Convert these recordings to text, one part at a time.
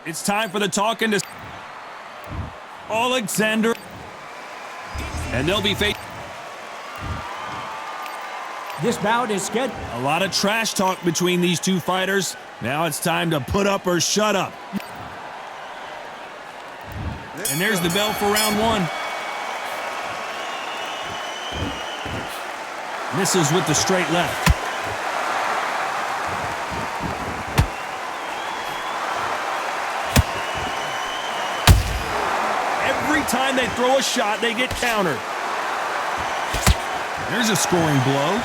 It's time for the talking to Alexander. And they'll be facing. This bout is scheduled. A lot of trash talk between these two fighters. Now it's time to put up or shut up. And there's the bell for round one. Misses with the straight left. Every time they throw a shot, they get countered. There's a scoring blow.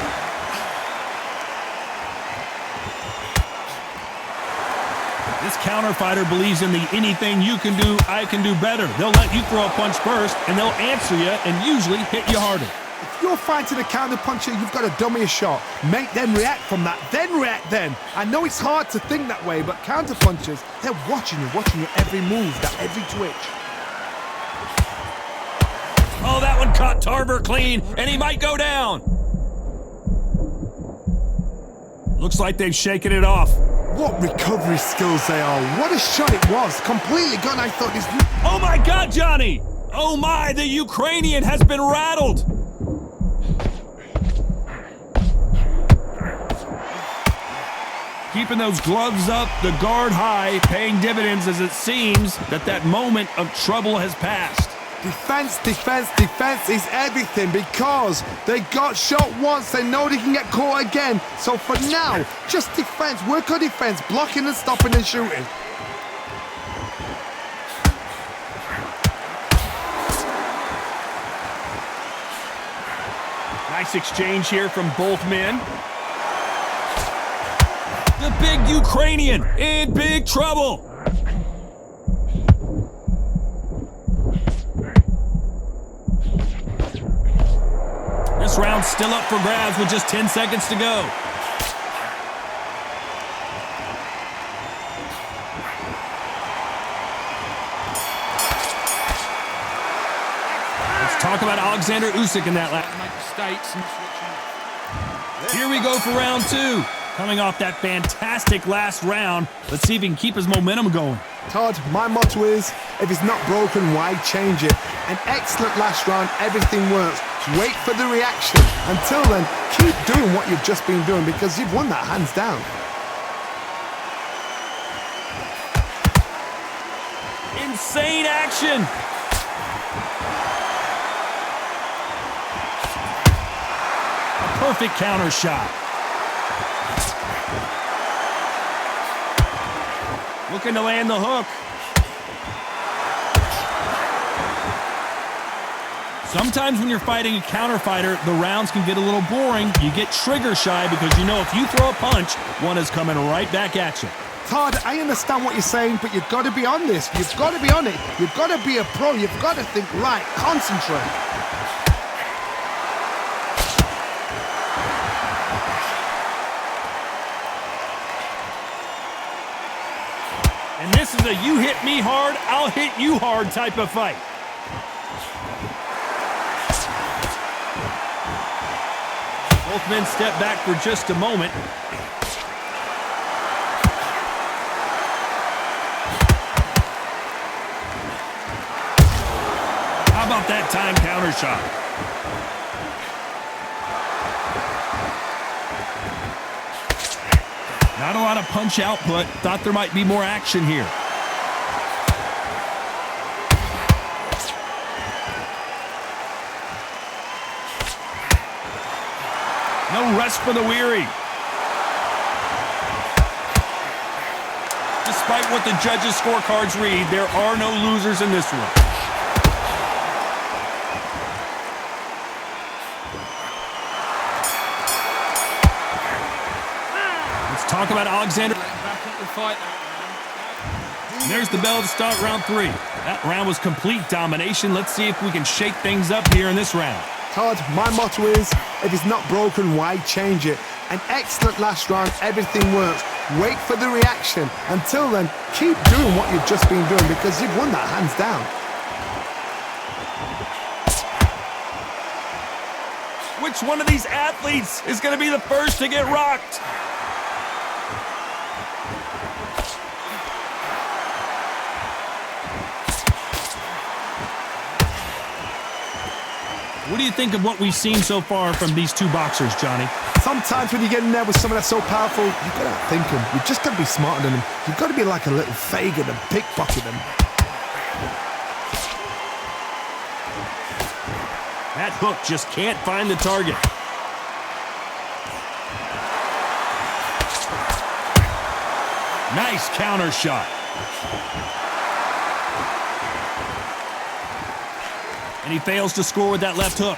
This counter fighter believes in the anything you can do, I can do better. They'll let you throw a punch first, and they'll answer you and usually hit you harder. If you're fighting a counter puncher, you've got to dummy a shot. Make them react from that, then react then. I know it's hard to think that way, but counter punchers, they're watching you every move, that every twitch. Oh, that one caught Tarver clean, and he might go down. Looks like they've shaken it off. What recovery skills they are. What a shot it was. Completely gone. I thought this... Oh my God, Johnny! Oh my, the Ukrainian has been rattled. Keeping those gloves up, the guard high, paying dividends as it seems that moment of trouble has passed. Defense, defense, defense is everything because they got shot once. They know they can get caught again. So for now, just defense. Work on defense, blocking and stopping and shooting. Nice exchange here from both men. The big Ukrainian in big trouble. This round's still up for grabs with just 10 seconds to go. Let's talk about Alexander Usyk in that last. Here we go for round two. Coming off that fantastic last round, let's see if he can keep his momentum going. Todd, my motto is, if it's not broken, why change it? An excellent last round, everything works. Wait for the reaction. Until then, keep doing what you've just been doing because you've won that hands down. Insane action. A perfect counter shot. Looking to land the hook. Sometimes when you're fighting a counter fighter, the rounds can get a little boring. You get trigger shy because you know if you throw a punch, one is coming right back at you. Todd, I understand what you're saying, but you've got to be on this. You've got to be on it. You've got to be a pro. You've got to think right. Concentrate. And this is a you hit me hard, I'll hit you hard type of fight. Both men step back for just a moment. How about that time counter shot? Not a lot of punch output. Thought there might be more action here. No rest for the weary. Despite what the judges' scorecards read, there are no losers in this one. Let's talk about Alexander. And there's the bell to start round three. That round was complete domination. Let's see if we can shake things up here in this round. Todd, my motto is, if it's not broken, why change it? An excellent last round, everything works. Wait for the reaction. Until then, keep doing what you've just been doing because you've won that hands down. Which one of these athletes is going to be the first to get rocked? What do you think of what we've seen so far from these two boxers, Johnny? Sometimes when you get in there with someone that's so powerful, you've got to outthink him. You've just got to be smarter than him. You've got to be like a little Fagin and pickpocket him. That hook just can't find the target. Nice counter shot. And he fails to score with that left hook.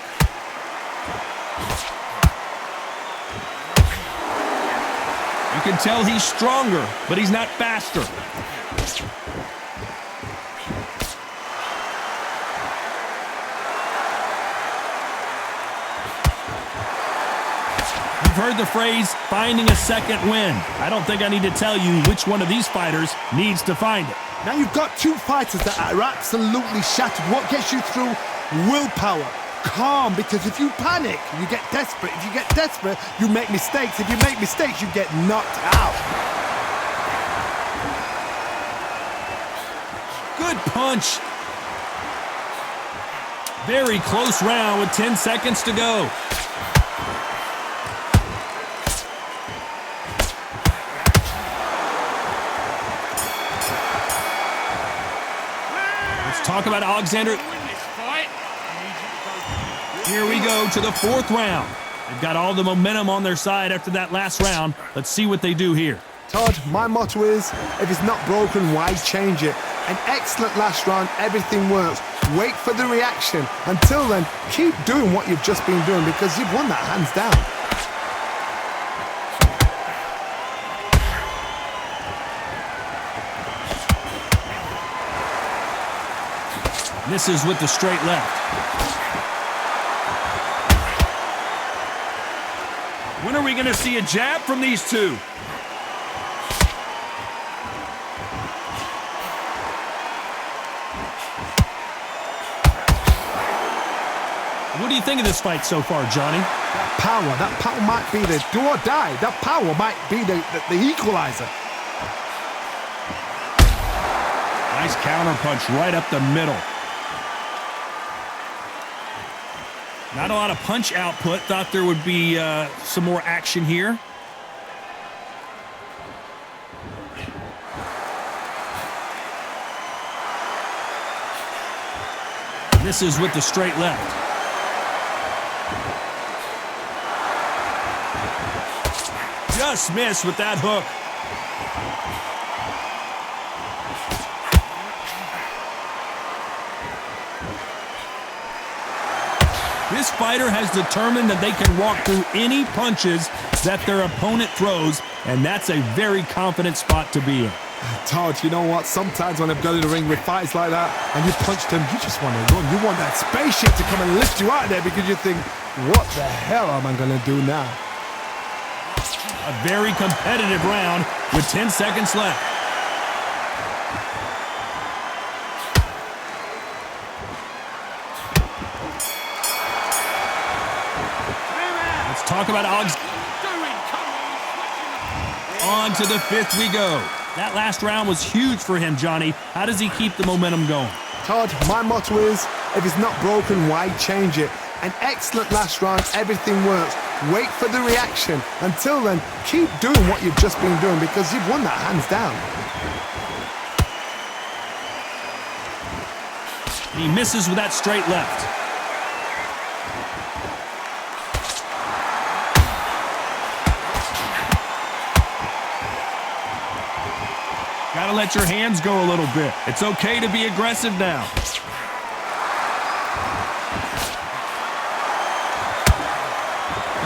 You can tell he's stronger, but he's not faster. You've heard the phrase, finding a second win. I don't think I need to tell you which one of these fighters needs to find it. Now you've got two fighters that are absolutely shattered. What gets you through? Willpower. Calm, because if you panic, you get desperate. If you get desperate, you make mistakes. If you make mistakes, you get knocked out. Good punch. Very close round with 10 seconds to go. Let's talk about Alexander. Here we go to the fourth round. They've got all the momentum on their side after that last round. Let's see what they do here. Todd, my motto is, if it's not broken, why change it? An excellent last round, everything works. Wait for the reaction. Until then, keep doing what you've just been doing because you've won that hands down. Misses with the straight left. When are we going to see a jab from these two? What do you think of this fight so far, Johnny? That power might be the do or die. That power might be the equalizer. Nice counter punch right up the middle. Not a lot of punch output. Thought there would be some more action here. Misses with the straight left. Just missed with that hook. This fighter has determined that they can walk through any punches that their opponent throws, and that's a very confident spot to be in. Todd, you know what? Sometimes when I've got in the ring with fights like that and you punched him, you just want to run. You want that spaceship to come and lift you out of there because you think, what the hell am I going to do now? A very competitive round with 10 seconds left. Let's talk about Alex. On to the fifth we go. That last round was huge for him, Johnny. How does he keep the momentum going? Todd, my motto is, if it's not broken, why change it? An excellent last round, everything works. Wait for the reaction. Until then, keep doing what you've just been doing because you've won that hands down. And he misses with that straight left. Gotta let your hands go a little bit. It's okay to be aggressive now.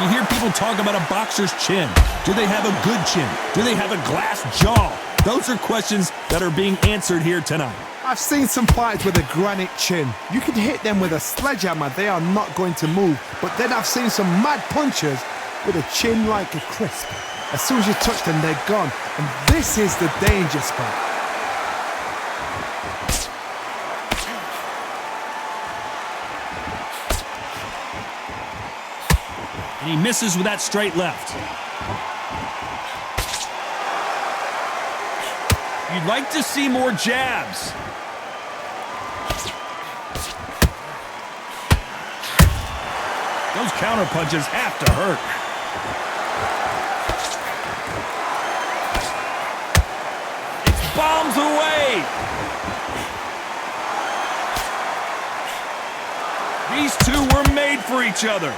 You hear people talk about a boxer's chin. Do they have a good chin? Do they have a glass jaw? Those are questions that are being answered here tonight. I've seen some fighters with a granite chin. You can hit them with a sledgehammer, they are not going to move. But then I've seen some mad punchers with a chin like a crisp. As soon as you touch them, they're gone. And this is the danger spot. And he misses with that straight left. You'd like to see more jabs. Those counter punches have to hurt. It's bombs away. These two were made for each other.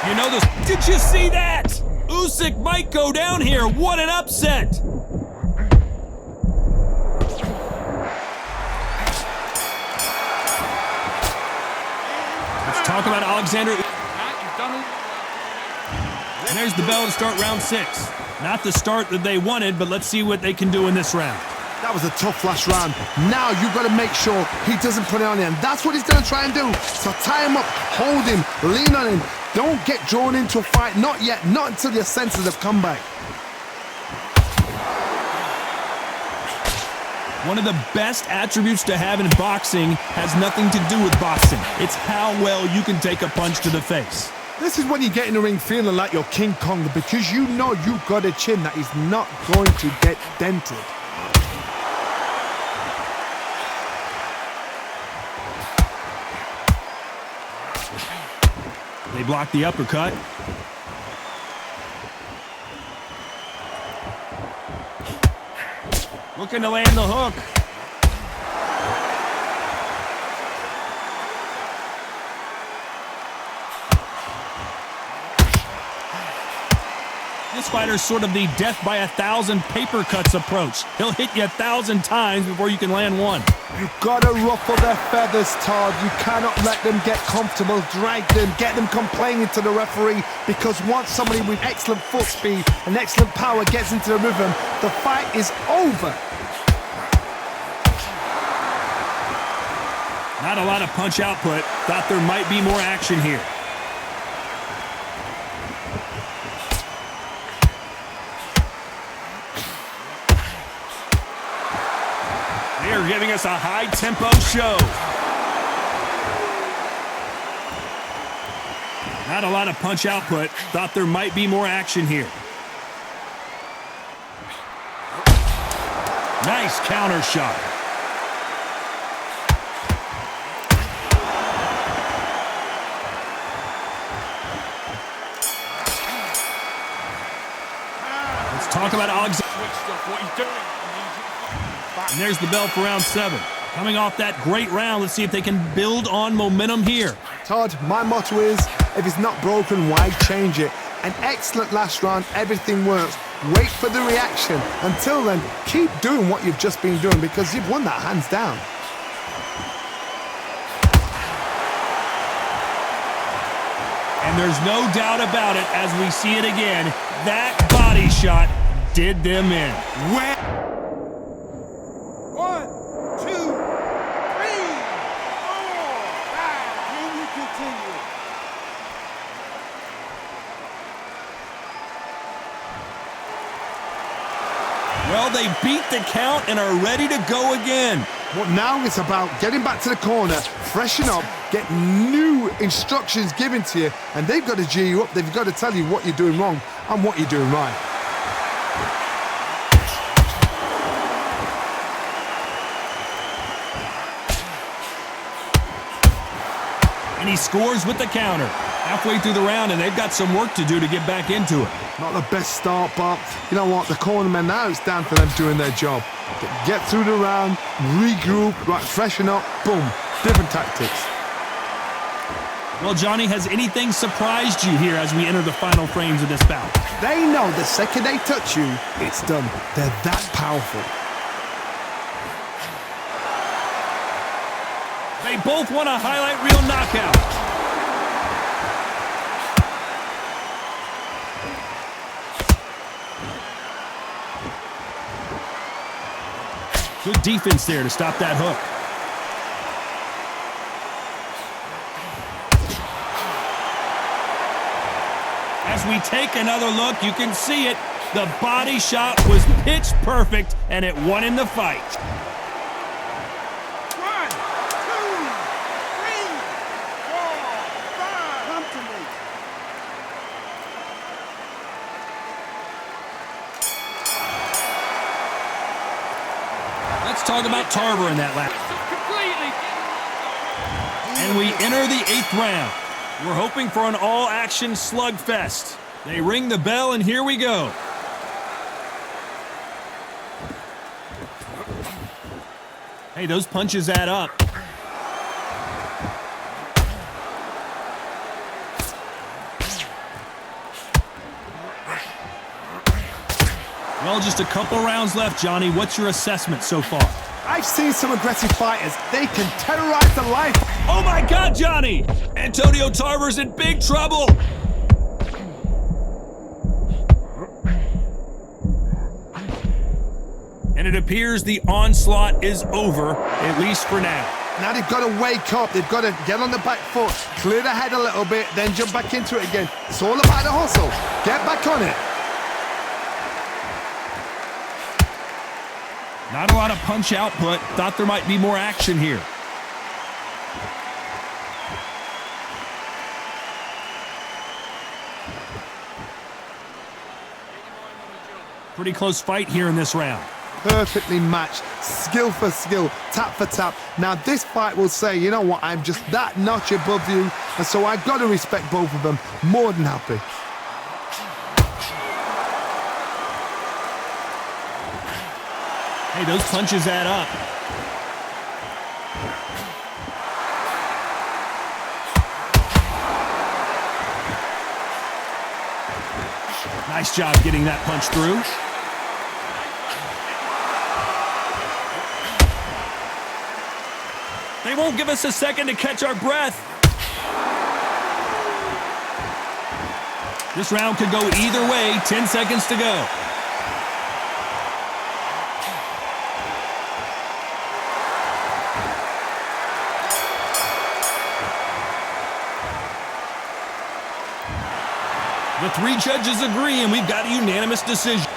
You know this. Did you see that? Usyk might go down here. What an upset. Let's talk about Alexander. And there's the bell to start round 6. Not the start that they wanted, but let's see what they can do in this round. That was a tough last round. Now you've got to make sure he doesn't put it on him. That's what he's going to try and do. So tie him up, hold him, lean on him. Don't get drawn into a fight. Not yet. Not until your senses have come back. One of the best attributes to have in boxing has nothing to do with boxing. It's how well you can take a punch to the face. This is when you get in the ring feeling like you're King Kong, because you know you've got a chin that is not going to get dented. They block the uppercut. Looking to land the hook. This fighter's sort of the death by 1,000 paper cuts approach. He'll hit you 1,000 times before you can land one. You've got to ruffle their feathers, Todd. You cannot let them get comfortable, drag them, get them complaining to the referee, because once somebody with excellent foot speed and excellent power gets into the rhythm, the fight is over. Not a lot of punch output. Thought there might be more action here. They're giving us a high-tempo show. Not a lot of punch output. Thought there might be more action here. Nice counter shot. Let's talk about Alexander. What he's doing. And there's the bell for round 7. Coming off that great round, let's see if they can build on momentum here. Todd, my motto is, if it's not broken, why change it? An excellent last round, everything works. Wait for the reaction. Until then, keep doing what you've just been doing, because you've won that hands down. And there's no doubt about it, as we see it again, that body shot did them in. Where? 1, 2, 3, 4, 5. Can you continue? Well, they beat the count and are ready to go again. But now it's about getting back to the corner, freshen up, get new instructions given to you, and they've got to G you up. They've got to tell you what you're doing wrong and what you're doing right. And he scores with the counter. Halfway through the round, and they've got some work to do to get back into it. Not the best start, but you know what? The cornermen, now it's down to them doing their job. Get through the round, regroup, right, freshen up, boom. Different tactics. Well, Johnny, has anything surprised you here as we enter the final frames of this bout? They know the second they touch you, it's done. They're that powerful. They both want a highlight reel knockout. Good defense there to stop that hook. As we take another look, you can see it. The body shot was pitch perfect, and it won in the fight. 1, 2, 3, 4, 5. Come to me. Let's talk about Tarver in that lap. And we enter the 8th round. We're hoping for an all-action slugfest. They ring the bell, and here we go. Hey, those punches add up. Well, just a couple rounds left, Johnny. What's your assessment so far? I've seen some aggressive fighters. They can terrorize the life. Oh my God, Johnny! Antonio Tarver's in big trouble! And it appears the onslaught is over, at least for now. Now they've got to wake up. They've got to get on the back foot, clear the head a little bit, then jump back into it again. It's all about the hustle. Get back on it. Not a lot of punch output. Thought there might be more action here. Pretty close fight here in this round. Perfectly matched, skill for skill, tap for tap. Now this fight will say, you know what, I'm just that notch above you, and so I've got to respect both of them. More than happy. Hey, those punches add up. Nice job getting that punch through. They won't give us a second to catch our breath. This round could go either way. 10 seconds to go. The 3 judges agree, and we've got a unanimous decision.